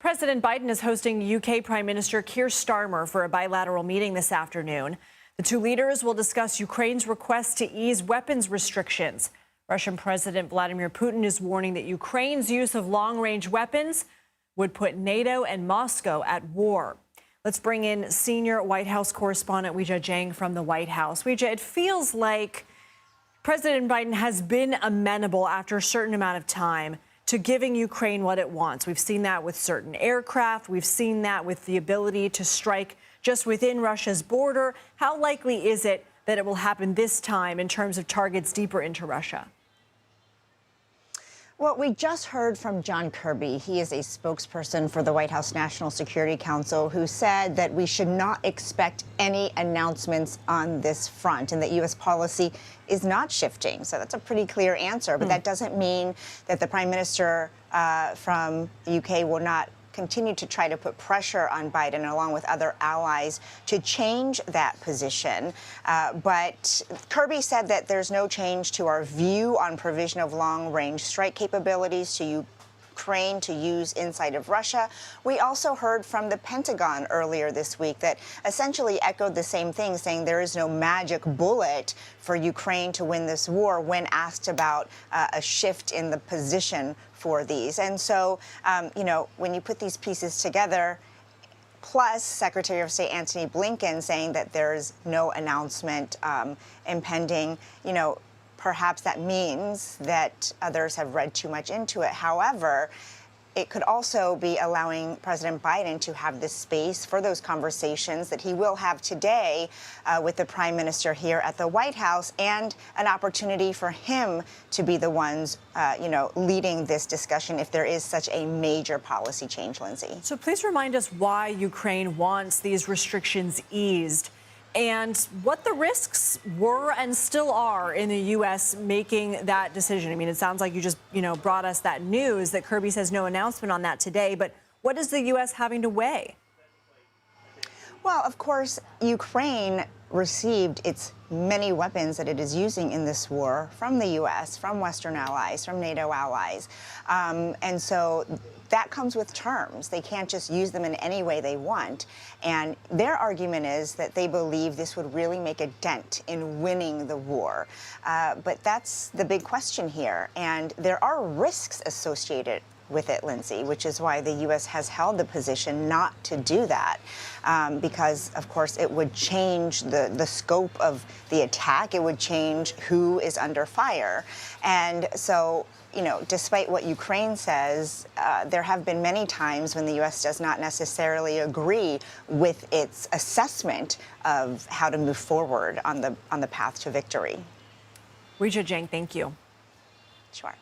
President Biden is hosting UK Prime Minister Keir Starmer for a bilateral meeting this afternoon. The two leaders will discuss Ukraine's request to ease weapons restrictions. Russian President Vladimir Putin is warning that Ukraine's use of long-range weapons would put NATO and Moscow at war. Let's bring in senior White House correspondent Weijia Jiang from the White House. Weijia, it feels like President Biden has been amenable after a certain amount of time to giving Ukraine what it wants. We've seen that with certain aircraft. We've seen that with the ability to strike just within Russia's border. How likely is it that it will happen this time in terms of targets deeper into Russia? Well, we just heard from John Kirby. He is a spokesperson for the White House National Security Council, who said that we should not expect any announcements on this front and that U.S. policy is not shifting. So that's a pretty clear answer. But that doesn't mean that the prime minister from the U.K. will not continue to try to put pressure on Biden along with other allies to change that position. But Kirby said that there's no change to our view on provision of long-range strike capabilities to Ukraine to use inside of Russia. We also heard from the Pentagon earlier this week that essentially echoed the same thing, saying there is no magic bullet for Ukraine to win this war when asked about a shift in the position for these. And so, you know, when you put these pieces together, plus Secretary of State Antony Blinken saying that there's no announcement impending, you know, perhaps that means that others have read too much into it. However, it could also be allowing President Biden to have the space for those conversations that he will have today with the prime minister here at the White House, and an opportunity for him to be the ones, you know, leading this discussion if there is such a major policy change, Lindsay. So please remind us why Ukraine wants these restrictions eased and what the risks were and still are in the U.S. making that decision. I mean, it sounds like you just, brought us that news that Kirby says no announcement on that today. But what is the U.S. having to weigh? Well, of course, Ukraine received its many weapons that it is using in this war from the U.S., from Western allies, from NATO allies. And so that comes with terms. They can't just use them in any way they want. And their argument is that they believe this would really make a dent in winning the war. But that's the big question here. And there are risks associated with it, Lindsay, which is why the U.S. has held the position not to do that, because, of course, it would change the scope of the attack. It would change who is under fire. And so, despite what Ukraine says, there have been many times when the U.S. does not necessarily agree with its assessment of how to move forward on the path to victory. Weijia Jiang, thank you. Sure.